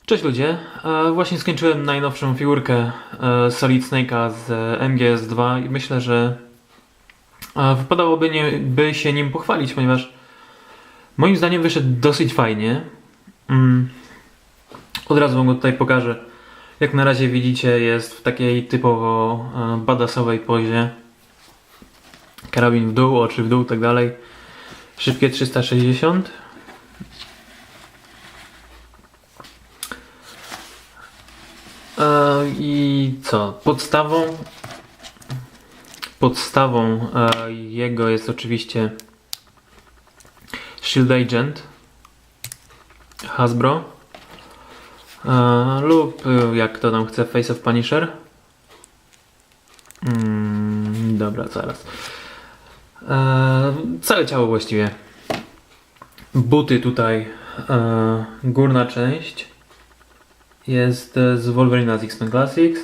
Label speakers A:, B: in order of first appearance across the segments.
A: Cześć ludzie, właśnie skończyłem najnowszą figurkę Solid Snake'a z MGS2 i myślę, że wypadałoby by się nim pochwalić, ponieważ moim zdaniem wyszedł dosyć fajnie. Od razu wam go tutaj pokażę. Jak na razie widzicie, jest w takiej typowo badassowej pozie. Karabin w dół, oczy w dół, tak dalej. Szybkie 360. I co? Podstawą jego jest oczywiście Shield Agent Hasbro lub jak to tam chce, Face of Punisher. Dobra, zaraz. Całe ciało właściwie. Buty tutaj, górna część jest z Wolverina z X-Men Classics.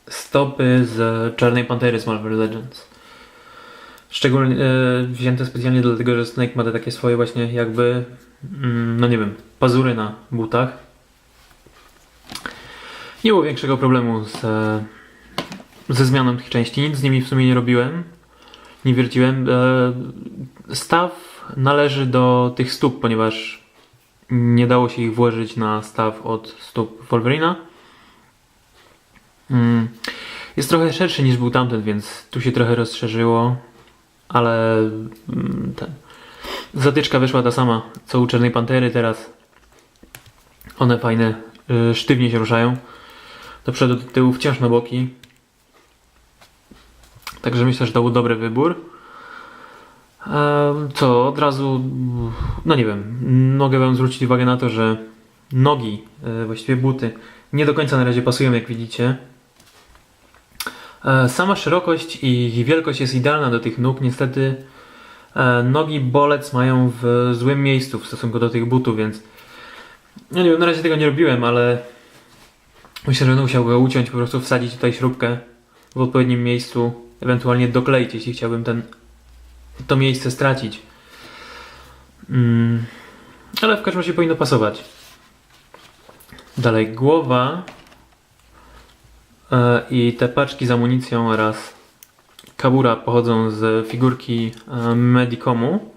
A: Stopy z Czarnej Pantery z Marvel Legends. Szczególnie wzięte specjalnie dlatego, że Snake ma te takie swoje właśnie jakby, no nie wiem, pazury na butach. Nie było większego problemu ze zmianą tych części. Nic z nimi w sumie nie robiłem. Nie wierciłem. Staw należy do tych stóp, ponieważ nie dało się ich włożyć na staw od stóp Wolverina. Jest trochę szerszy niż był tamten, więc tu się trochę rozszerzyło, ale zatyczka wyszła ta sama co u Czarnej Pantery teraz. One fajne, sztywnie się ruszają. Do przodu, do tyłu, wciąż na boki. Także myślę, że to był dobry wybór. Co od razu, no nie wiem, mogę wam zwrócić uwagę na to, że nogi, właściwie buty, nie do końca na razie pasują, jak widzicie. Sama szerokość i wielkość jest idealna do tych nóg. Niestety nogi bolec mają w złym miejscu w stosunku do tych butów, więc no nie wiem, na razie tego nie robiłem, ale myślę, że będę musiał go uciąć, po prostu wsadzić tutaj śrubkę w odpowiednim miejscu, ewentualnie dokleić, jeśli chciałbym to miejsce stracić. Ale w każdym razie powinno pasować. Dalej głowa i te paczki z amunicją oraz kabura pochodzą z figurki Medicomu.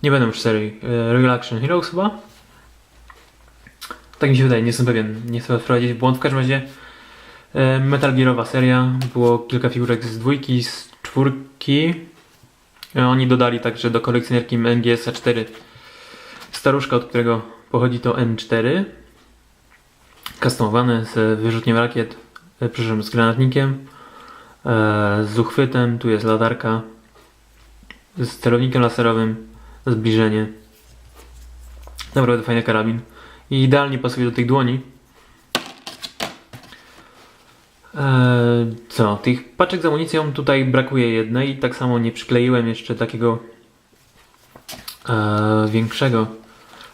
A: Nie będę już serii Real Action Heroes chyba. Tak mi się wydaje, nie jestem pewien. Nie chcę wprowadzić w błąd. W każdym razie Metal Gearowa seria. Było kilka figurek z dwójki, z czwórki. Oni dodali także do kolekcjonerki MGS 4 staruszka, od którego pochodzi to N4. Customowane z wyrzutniem rakiet, przepraszam, z granatnikiem, z uchwytem, tu jest latarka, z celownikiem laserowym, zbliżenie. Naprawdę fajny karabin. I idealnie pasuje do tych dłoni. Co? Tych paczek z amunicją tutaj brakuje jednej. Tak samo nie przykleiłem jeszcze takiego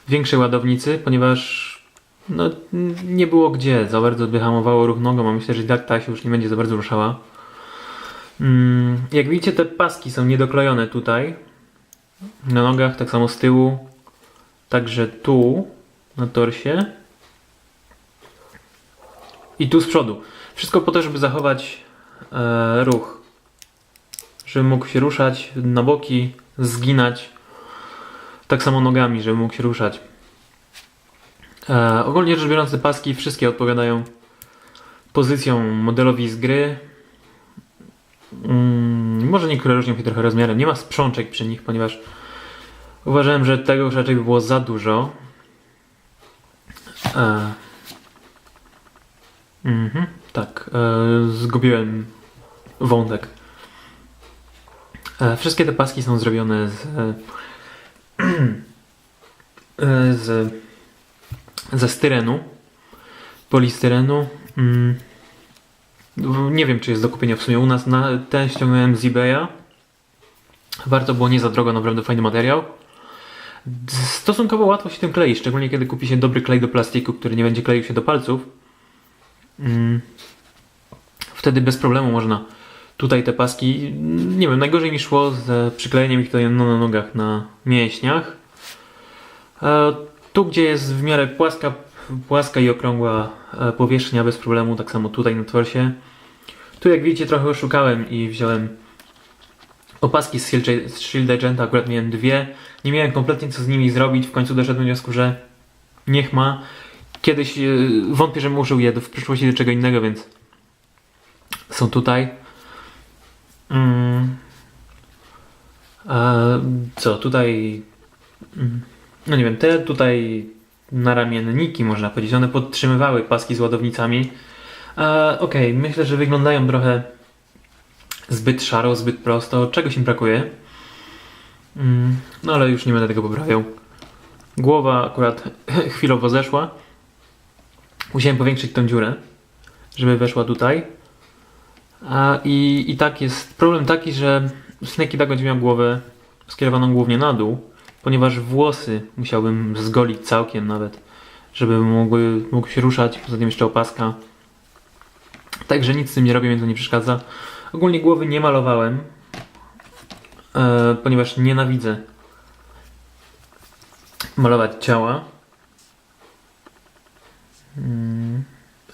A: większej ładownicy, ponieważ no, nie było gdzie. Za bardzo by hamowało ruch nogą, a myślę, że tak ta się już nie będzie za bardzo ruszała. Jak widzicie, te paski są niedoklejone tutaj na nogach, tak samo z tyłu, także tu na torsie i tu z przodu. Wszystko po to, żeby zachować ruch, żeby mógł się ruszać na boki, zginać, tak samo nogami, żeby mógł się ruszać. Ogólnie rzecz biorąc, te paski wszystkie odpowiadają pozycją modelowi z gry. Może niektóre różnią się trochę rozmiarem. Nie ma sprzączek przy nich, ponieważ uważałem, że tego już raczej by było za dużo. Tak, zgubiłem wątek. Wszystkie te paski są zrobione ze styrenu, polistyrenu. Nie wiem, czy jest do kupienia w sumie u nas. Ten ściągnąłem z eBaya. Warto było, nie za drogo, naprawdę fajny materiał. Stosunkowo łatwo się tym klei, szczególnie kiedy kupi się dobry klej do plastiku, który nie będzie kleił się do palców. Wtedy bez problemu można tutaj te paski, nie wiem, najgorzej mi szło z przyklejeniem ich tutaj na nogach, na mięśniach. Tu, gdzie jest w miarę płaska i okrągła powierzchnia bez problemu, tak samo tutaj na torsie. Tu jak widzicie trochę oszukałem i wziąłem opaski z Shield Agenta, akurat miałem dwie. Nie miałem kompletnie co z nimi zrobić, w końcu doszedłem do wniosku, że niech ma. Kiedyś wątpię, że użył je w przyszłości do czego innego, więc są tutaj. Co tutaj? No nie wiem, te tutaj naramienniki, można powiedzieć, one podtrzymywały paski z ładownicami. Okej, myślę, że wyglądają trochę zbyt szaro, zbyt prosto. Czegoś im brakuje. No ale już nie będę tego poprawiał. Głowa akurat chwilowo zeszła. Musiałem powiększyć tą dziurę, żeby weszła tutaj. I tak jest problem taki, że Snake tak będzie miał głowę skierowaną głównie na dół, ponieważ włosy musiałbym zgolić całkiem nawet, żeby mógł się ruszać, poza tym jeszcze opaska. Także nic z tym nie robię, więc to nie przeszkadza. Ogólnie głowy nie malowałem, ponieważ nienawidzę malować ciała.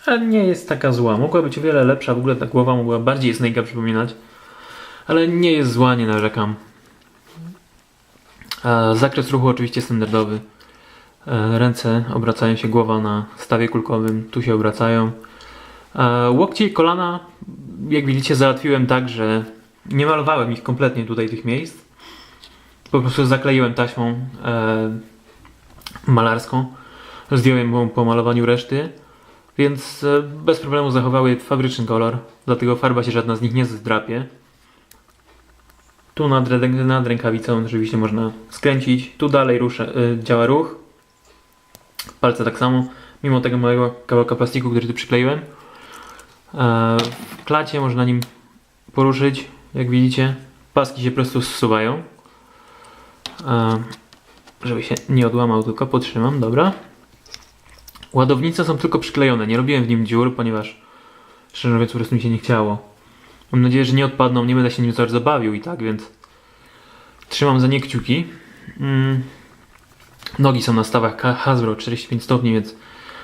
A: Ale nie jest taka zła. Mogła być o wiele lepsza, w ogóle ta głowa mogła bardziej Snake'a przypominać. Ale nie jest zła, nie narzekam. Zakres ruchu oczywiście standardowy. Ręce obracają się, głowa na stawie kulkowym, tu się obracają. Łokcie i kolana, jak widzicie, załatwiłem tak, że nie malowałem ich kompletnie tutaj tych miejsc. Po prostu zakleiłem taśmą malarską. Zdjąłem ją po malowaniu reszty, więc bez problemu zachowały fabryczny kolor, dlatego farba się żadna z nich nie zdrapie. Tu nad rękawicą oczywiście można skręcić, tu dalej działa ruch. Palce tak samo, mimo tego małego kawałka plastiku, który tu przykleiłem. W klacie można nim poruszyć, jak widzicie. Paski się po prostu zsuwają. Żeby się nie odłamał, tylko podtrzymam, dobra. Ładownice są tylko przyklejone, nie robiłem w nim dziur, ponieważ szczerze mówiąc po prostu mi się nie chciało. Mam nadzieję, że nie odpadną, nie będę się nim zaraz zabawił i tak, więc trzymam za nie kciuki. Nogi są na stawach Hasbro 45 stopni, więc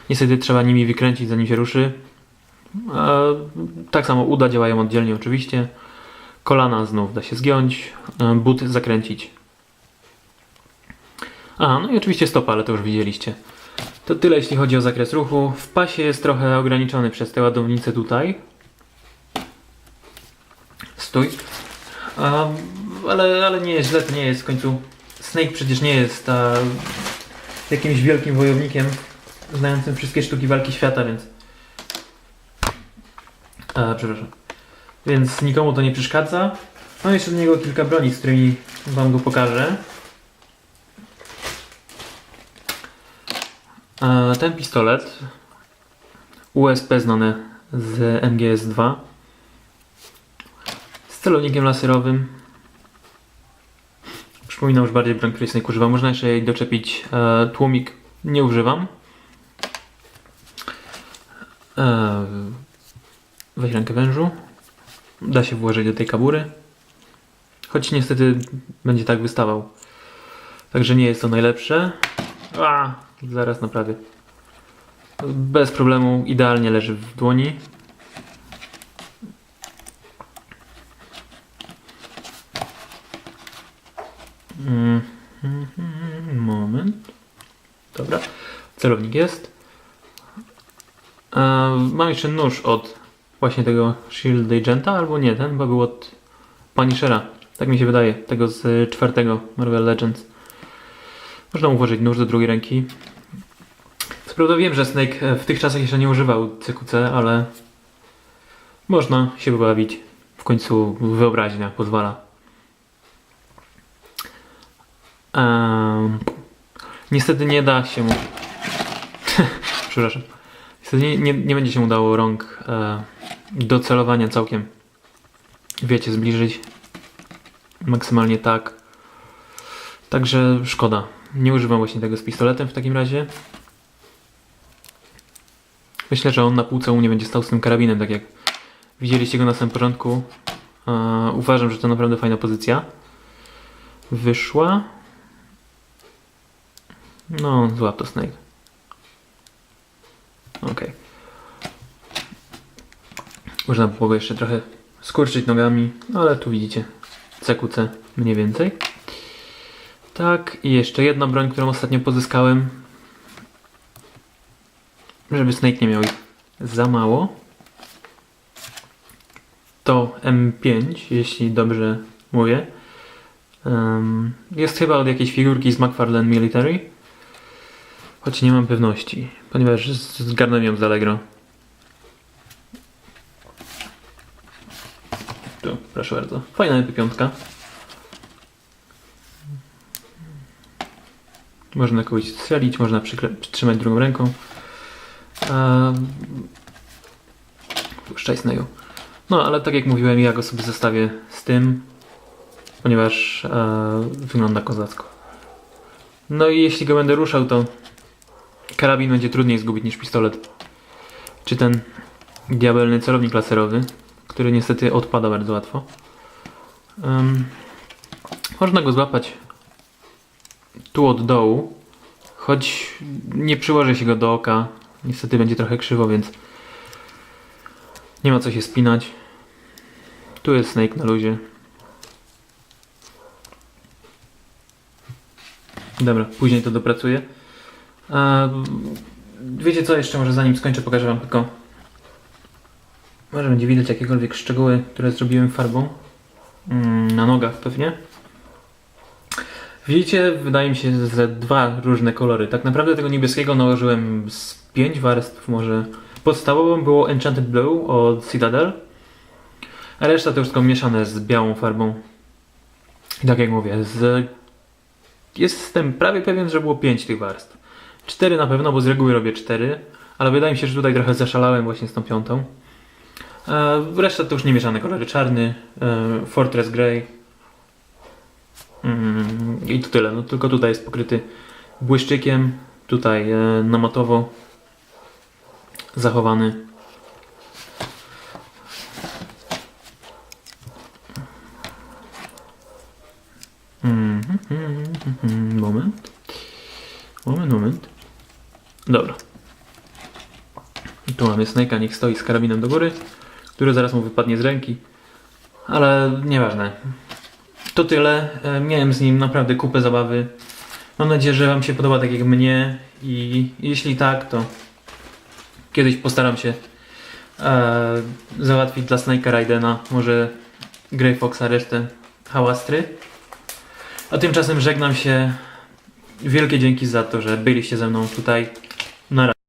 A: niestety trzeba nimi wykręcić, zanim się ruszy. Tak samo uda działają oddzielnie oczywiście. Kolana znów da się zgiąć, but zakręcić. No i oczywiście stopa, ale to już widzieliście. To tyle jeśli chodzi o zakres ruchu. W pasie jest trochę ograniczony przez te ładownice tutaj. Stój. Ale nie jest źle, to nie jest w końcu. Snake przecież nie jest jakimś wielkim wojownikiem znającym wszystkie sztuki walki świata, więc przepraszam. Więc nikomu to nie przeszkadza. Mam jeszcze do niego kilka broni, z którymi wam go pokażę. Ten pistolet USP znany z MGS2 z celownikiem laserowym. Przypominam już bardziej broń, której Snake używa. Można jeszcze jej doczepić tłumik. Nie używam. Weź rękę wężu. Da się włożyć do tej kabury. Choć niestety będzie tak wystawał. Także nie jest to najlepsze. Zaraz naprawię. Bez problemu idealnie leży w dłoni. Moment. Dobra. Celownik jest. Mam jeszcze nóż od właśnie tego Shield Agenta, albo nie, ten chyba był od Punishera. Tak mi się wydaje. Tego z 4. Marvel Legends. Można mu włożyć nóż do drugiej ręki. Co prawda wiem, że Snake w tych czasach jeszcze nie używał CQC, ale można się pobawić. W końcu wyobraźnia pozwala. Niestety nie da się mu... Przepraszam. Niestety nie będzie się udało rąk do celowania całkiem, wiecie, zbliżyć. Maksymalnie tak. Także szkoda. Nie używam właśnie tego z pistoletem w takim razie. Myślę, że on na półce u mnie będzie stał z tym karabinem, tak jak widzieliście go na samym początku. Uważam, że to naprawdę fajna pozycja. Wyszła. No, złap to Snake. Okej. Można było go jeszcze trochę skurczyć nogami, ale tu widzicie CQC mniej więcej. Tak, i jeszcze jedna broń, którą ostatnio pozyskałem. Żeby Snake nie miał ich za mało. To M5, jeśli dobrze mówię. Jest chyba od jakiejś figurki z McFarlane Military. Choć nie mam pewności, ponieważ zgarnąłem ją z Allegro. Tu, proszę bardzo. Fajna MP5. Można kogoś strzelić, można przytrzymać drugą ręką. Puszczaj Snake'u. No, ale tak jak mówiłem, ja go sobie zostawię z tym, ponieważ wygląda kozacko. No i jeśli go będę ruszał, to karabin będzie trudniej zgubić niż pistolet. Czy ten diabelny celownik laserowy, który niestety odpada bardzo łatwo. Można go złapać tu od dołu, choć nie przyłoży się go do oka. Niestety będzie trochę krzywo, więc nie ma co się spinać. Tu jest Snake na luzie. Dobra, później to dopracuję. Wiecie co, jeszcze może zanim skończę, pokażę wam tylko. Może będzie widać jakiekolwiek szczegóły, które zrobiłem farbą. Na nogach pewnie. Widzicie, wydaje mi się, że dwa różne kolory. Tak naprawdę tego niebieskiego nałożyłem z 5 warstw może. Podstawową było Enchanted Blue od Citadel, a reszta to już tylko mieszane z białą farbą. I tak jak mówię, jestem prawie pewien, że było 5 tych warstw. 4 na pewno, bo z reguły robię 4, ale wydaje mi się, że tutaj trochę zaszalałem właśnie z tą 5. Reszta to już nie mieszane kolory. Czarny, Fortress Grey. I to tyle. No, tylko tutaj jest pokryty błyszczykiem. Tutaj namatowo zachowany. Moment. Dobra. Tu mamy Snake'a, niech stoi z karabinem do góry, który zaraz mu wypadnie z ręki. Ale nieważne. To tyle. Miałem z nim naprawdę kupę zabawy. Mam nadzieję, że wam się podoba tak jak mnie. I jeśli tak, to kiedyś postaram się załatwić dla Snake'a Raidena, może Grey Foxa, resztę hałastry. A tymczasem żegnam się. Wielkie dzięki za to, że byliście ze mną tutaj. Na razie.